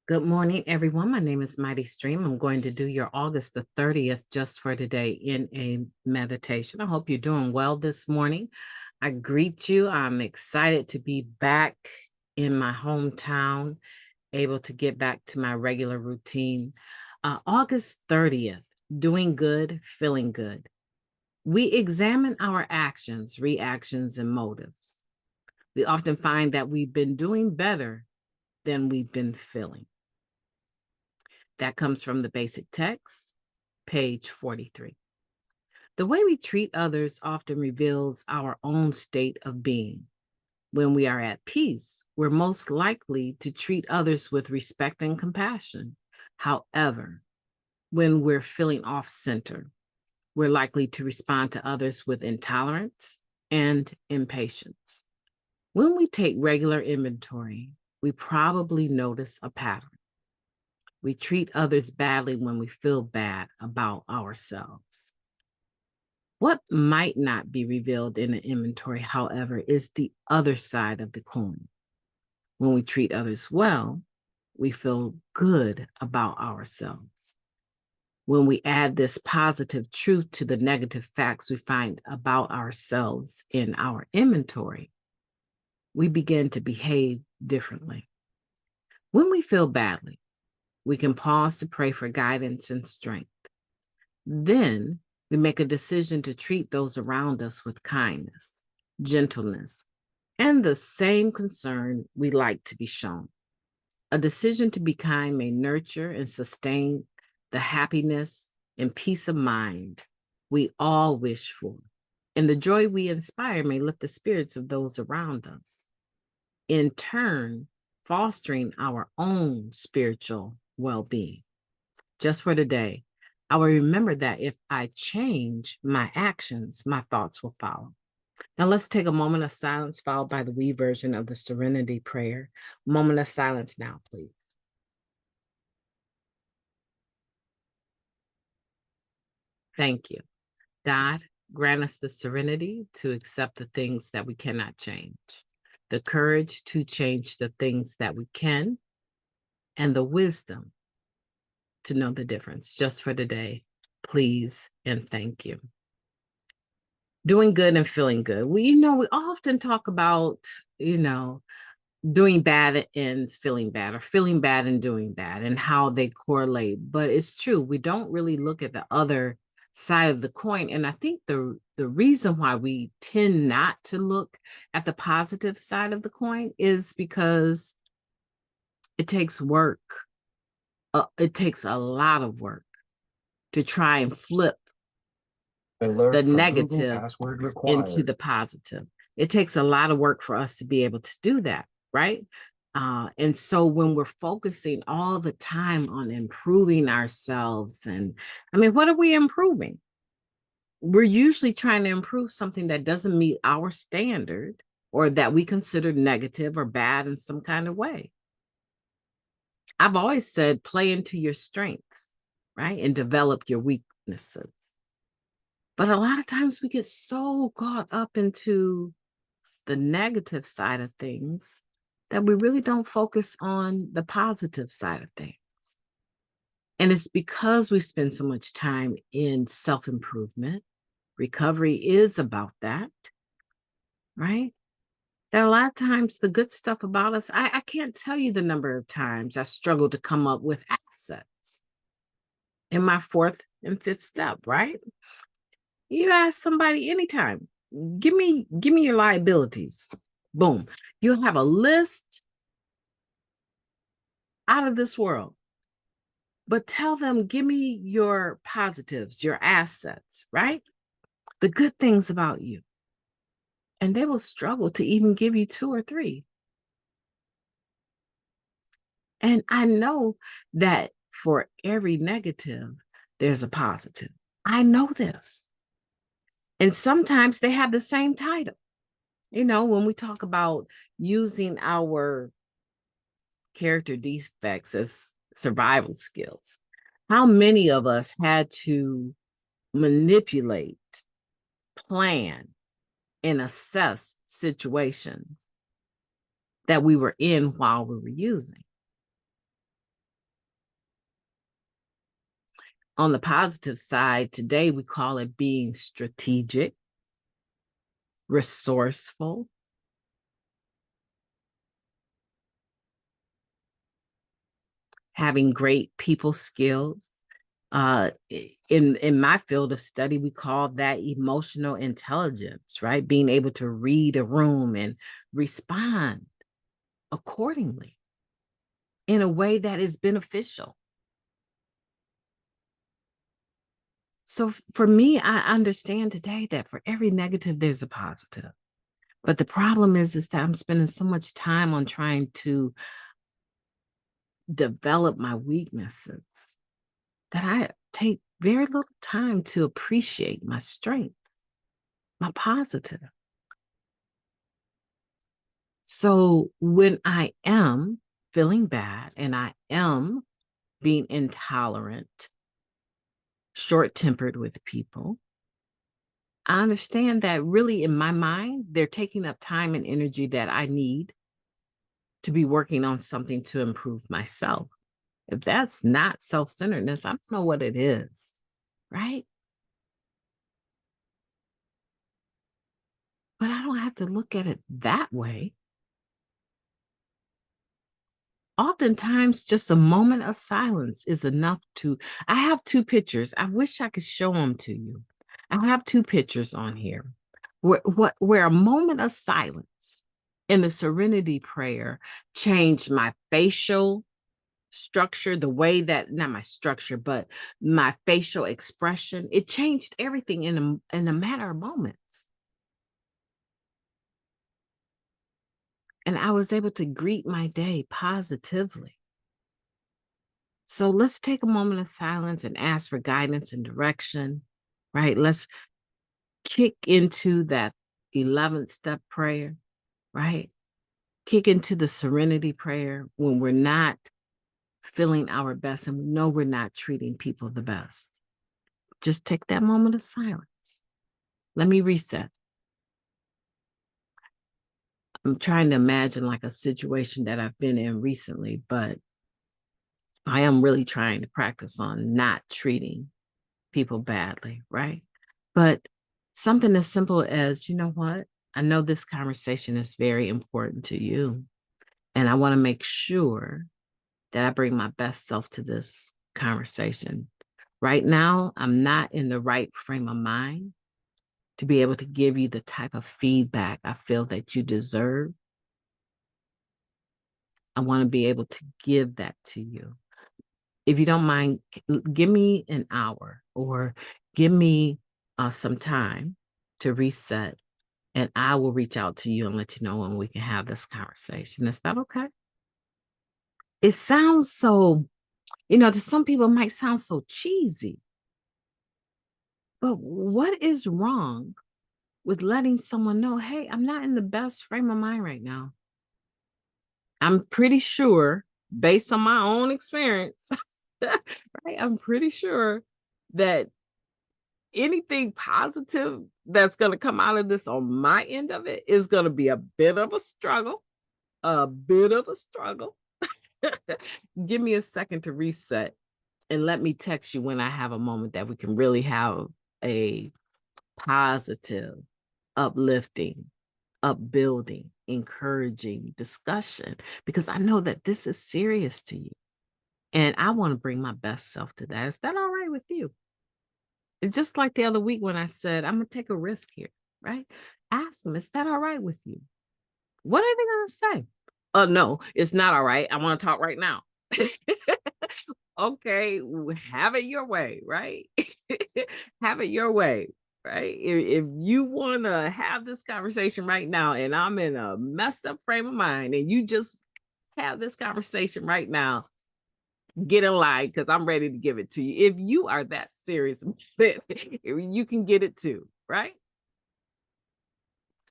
Good morning, everyone. My name is MightyStream. I'm going to do your August the 30th just for today in a meditation. I hope you're doing well this morning. I greet you. I'm excited to be back in my hometown, able to get back to my regular routine. August 30th, doing good, feeling good. We examine our actions, reactions, and motives. We often find that we've been doing better than we've been feeling. That comes from the basic text, page 43. The way we treat others often reveals our own state of being. When we are at peace, we're most likely to treat others with respect and compassion. However, when we're feeling off center, we're likely to respond to others with intolerance and impatience. When we take regular inventory, we probably notice a pattern. We treat others badly when we feel bad about ourselves. What might not be revealed in an inventory, however, is the other side of the coin. When we treat others well, we feel good about ourselves. When we add this positive truth to the negative facts we find about ourselves in our inventory, we begin to behave differently. When we feel badly, we can pause to pray for guidance and strength. Then we make a decision to treat those around us with kindness, gentleness, and the same concern we like to be shown. A decision to be kind may nurture and sustain the happiness and peace of mind we all wish for, and the joy we inspire may lift the spirits of those around us, in turn, fostering our own spiritual well-being. Just for today, I will remember that if I change my actions, my thoughts will follow. Now let's take a moment of silence followed by the we version of the Serenity Prayer. Moment of silence now, please. Thank you. God, grant us the serenity to accept the things that we cannot change, the courage to change the things that we can, and the wisdom to know the difference. Just for today, please and thank you. Doing good and feeling good. We often talk about, doing bad and feeling bad, or feeling bad and doing bad, and how they correlate. But it's true, we don't really look at the other side of the coin. And I think the reason why we tend not to look at the positive side of the coin is because it takes work. It takes a lot of work to try and flip the negative into the positive. It takes a lot of work for us to be able to do that, right? And so when we're focusing all the time on improving ourselves, and I mean, what are we improving? We're usually trying to improve something that doesn't meet our standard or that we consider negative or bad in some kind of way. I've always said, play into your strengths, right? And develop your weaknesses. But a lot of times we get so caught up into the negative side of things that we really don't focus on the positive side of things. And it's because we spend so much time in self-improvement. Recovery is about that, right? That a lot of times the good stuff about us, I can't tell you the number of times I struggled to come up with assets in my fourth and fifth step, right? You ask somebody anytime, give me your liabilities. Boom. You'll have a list out of this world. But tell them, give me your positives, your assets, right? The good things about you. And they will struggle to even give you 2 or 3. And I know that for every negative, there's a positive. I know this. And sometimes they have the same title. When we talk about using our character defects as survival skills, how many of us had to manipulate, plan, and assess situations that we were in while we were using? On the positive side, today we call it being strategic, resourceful, having great people skills. In my field of study, we call that emotional intelligence, right? Being able to read a room and respond accordingly in a way that is beneficial. So for me, I understand today that for every negative, there's a positive. But the problem is that I'm spending so much time on trying to develop my weaknesses that I take very little time to appreciate my strengths, my positive. So when I am feeling bad and I am being intolerant, short-tempered with people, I understand that really in my mind, they're taking up time and energy that I need to be working on something to improve myself. If that's not self-centeredness, I don't know what it is, right? But I don't have to look at it that way. Oftentimes, just a moment of silence is enough to. I have two pictures. I wish I could show them to you. I have two pictures on here where a moment of silence in the serenity prayer changed my facial structure, the way that, not my structure, but my facial expression. It changed everything in a matter of moments. And I was able to greet my day positively. So let's take a moment of silence and ask for guidance and direction, right? Let's kick into that 11th step prayer, right? Kick into the serenity prayer when we're not feeling our best and we know we're not treating people the best. Just take that moment of silence. Let me reset. I'm trying to imagine like a situation that I've been in recently, but I am really trying to practice on not treating people badly, right? But something as simple as, you know what? I know this conversation is very important to you, and I want to make sure that I bring my best self to this conversation. Right now, I'm not in the right frame of mind to be able to give you the type of feedback I feel that you deserve. I want to be able to give that to you. If you don't mind, give me an hour or give me some time to reset, and I will reach out to you and let you know when we can have this conversation. Is that okay? It sounds so, to some people, it might sound so cheesy, but what is wrong with letting someone know, hey, I'm not in the best frame of mind right now? I'm pretty sure, based on my own experience, right? I'm pretty sure that anything positive that's going to come out of this on my end of it is going to be a bit of a struggle, a bit of a struggle. Give me a second to reset and let me text you when I have a moment that we can really have a positive, uplifting, upbuilding, encouraging discussion, because I know that this is serious to you. And I want to bring my best self to that. Is that all right with you? It's just like the other week when I said, I'm going to take a risk here, right? Ask them, is that all right with you? What are they going to say? Oh, no, it's not all right. I want to talk right now. Okay, have it your way, right? Have it your way, right? If you want to have this conversation right now and I'm in a messed up frame of mind and you just have this conversation right now, get in line because I'm ready to give it to you. If you are that serious, you can get it too, right?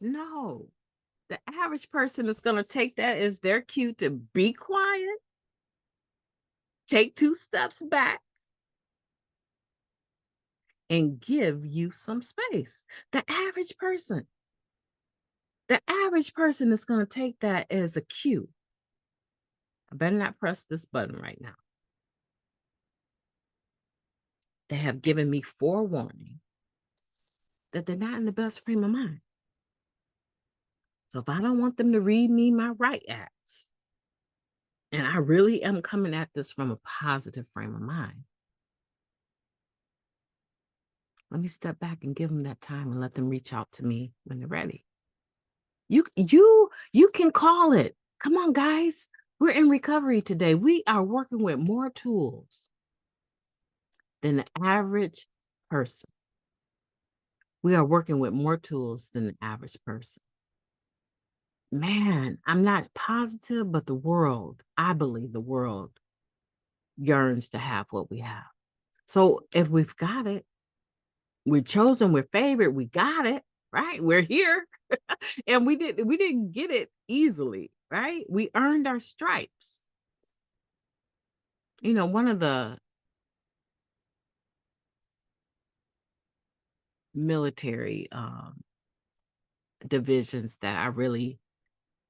No, the average person is going to take that as their cue to be quiet, take 2 steps back, and give you some space. The average person is going to take that as a cue. I better not press this button right now. They have given me forewarning that they're not in the best frame of mind. So if I don't want them to read me my right acts, and I really am coming at this from a positive frame of mind, let me step back and give them that time and let them reach out to me when they're ready. You can call it. Come on, guys. We're in recovery today. We are working with more tools than the average person. We are working with more tools than the average person. Man, I'm not positive, but the world, I believe the world yearns to have what we have. So if we've got it, we're chosen, we're favored, we got it, right? We're here. And we didn't get it easily, right? We earned our stripes. You know, one of the military divisions that I really,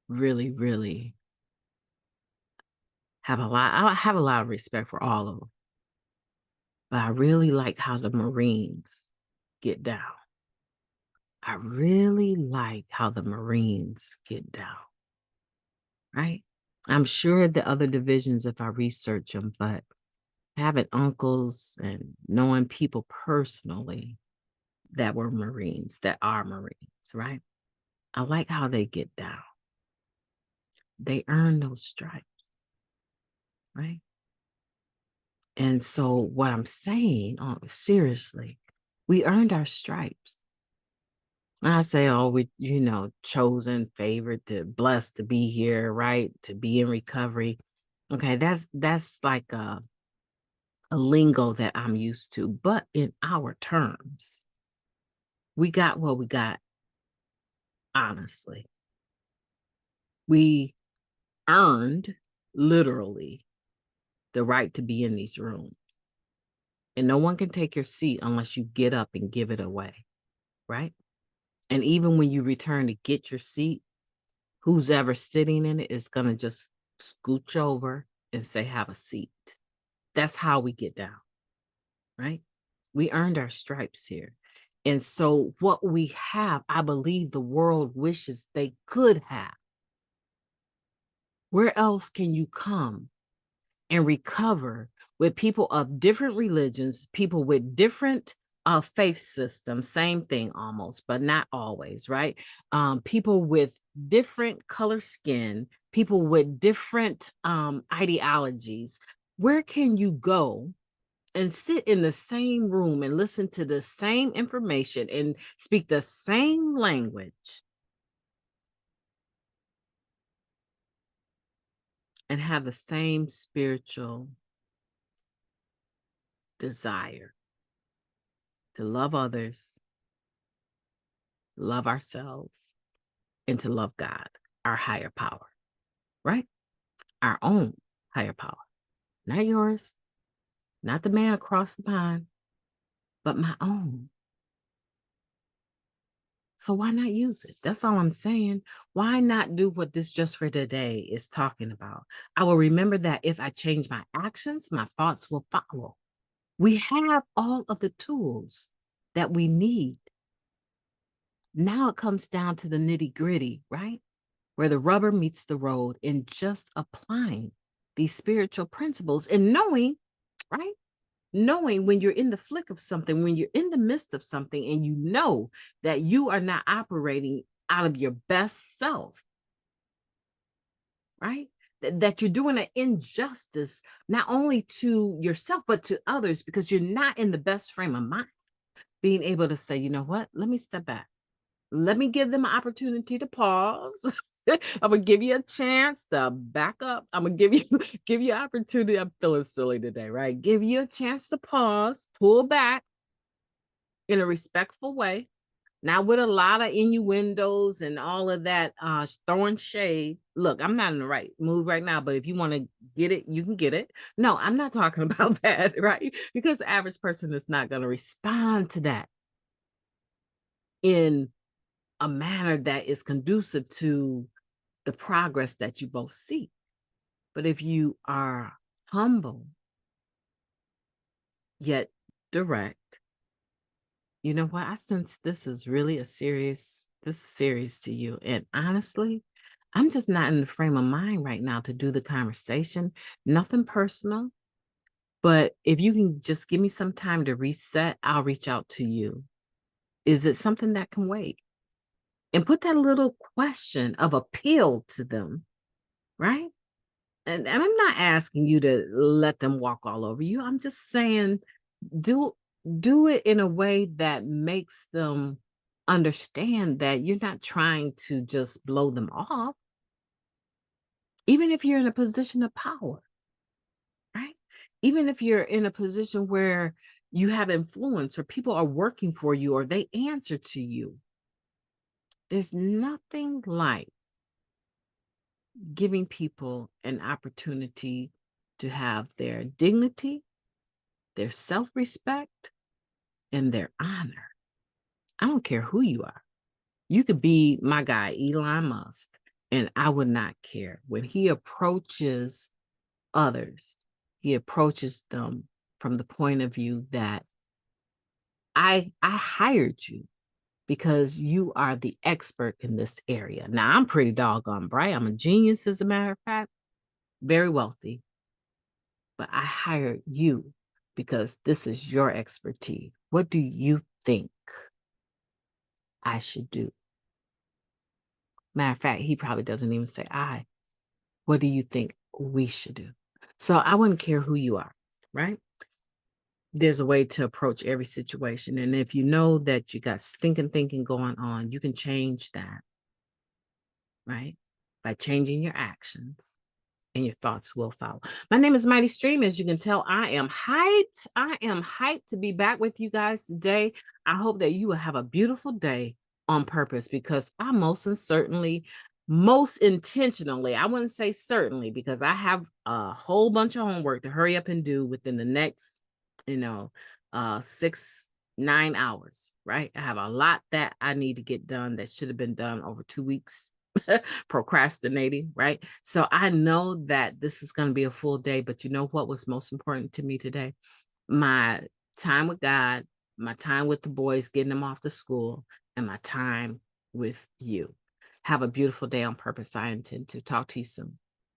really, really I have a lot of respect for all of them, but I really like how the Marines get down. I really like how the Marines get down, right? I'm sure the other divisions, if I research them, but having uncles and knowing people personally that were Marines, that are Marines, right? I like how they get down. They earn those stripes, right? And so what I'm saying, seriously, we earned our stripes. When I say, oh, we, chosen, favored, to blessed to be here, right? To be in recovery. Okay, that's like a lingo that I'm used to. But in our terms, we got what we got, honestly. We earned, literally, the right to be in these rooms. And no one can take your seat unless you get up and give it away, right? And even when you return to get your seat, who's ever sitting in it is going to just scooch over and say, have a seat. That's how we get down, right? We earned our stripes here. And so what we have, I believe the world wishes they could have. Where else can you come and recover with people of different religions, people with different faith systems, same thing almost, but not always, right? People with different color skin, people with different ideologies. Where can you go and sit in the same room and listen to the same information and speak the same language and have the same spiritual desire to love others, love ourselves, and to love God, our higher power, right? Our own higher power, not yours, not the man across the pond, but my own. So why not use it? That's all I'm saying. Why not do what this Just for Today is talking about? I will remember that if I change my actions, my thoughts will follow. We have all of the tools that we need. Now it comes down to the nitty gritty, right? Where the rubber meets the road in just applying these spiritual principles and knowing, right? Knowing when you're in the flick of something, when you're in the midst of something, and you know that you are not operating out of your best self, right? That you're doing an injustice, not only to yourself, but to others, because you're not in the best frame of mind. Being able to say, you know what, let me step back. Let me give them an opportunity to pause. I'm gonna give you a chance to back up. I'm gonna give you an opportunity. I'm feeling silly today, right? Give you a chance to pause, pull back in a respectful way, not with a lot of innuendos and all of that throwing shade. Look, I'm not in the right mood right now, but if you want to get it, you can get it. No, I'm not talking about that, right? Because the average person is not going to respond to that in a manner that is conducive to the progress that you both seek. But if you are humble, yet direct. You know what? I sense this is really this is serious to you. And honestly, I'm just not in the frame of mind right now to do the conversation. Nothing personal. But if you can just give me some time to reset, I'll reach out to you. Is it something that can wait? And put that little question of appeal to them, right? And I'm not asking you to let them walk all over you. I'm just saying do do it in a way that makes them understand that you're not trying to just blow them off, even if you're in a position of power, right? Even if you're in a position where you have influence or people are working for you or they answer to you. There's nothing like giving people an opportunity to have their dignity, their self respect, and their honor. I don't care who you are. You could be my guy, Elon Musk, and I would not care. When he approaches others, he approaches them from the point of view that I hired you because you are the expert in this area. Now, I'm pretty doggone bright. I'm a genius, as a matter of fact, very wealthy, but I hired you because this is your expertise. What do you think I should do? Matter of fact, he probably doesn't even say I. What do you think we should do? So I wouldn't care who you are, right? There's a way to approach every situation. And if you know that you got stinking thinking going on, you can change that, right? By changing your actions and your thoughts will follow. My name is Mighty Stream. As you can tell, I am hyped. I am hyped to be back with you guys today. I hope that you will have a beautiful day on purpose because I most intentionally, I wouldn't say certainly because I have a whole bunch of homework to hurry up and do within the next, you know, 9 hours, right? I have a lot that I need to get done that should have been done over 2 weeks. Procrastinating, right? So I know that this is going to be a full day, but you know what was most important to me today? My time with God, my time with the boys, getting them off to school, and my time with you. Have a beautiful day on purpose. I intend to talk to you soon.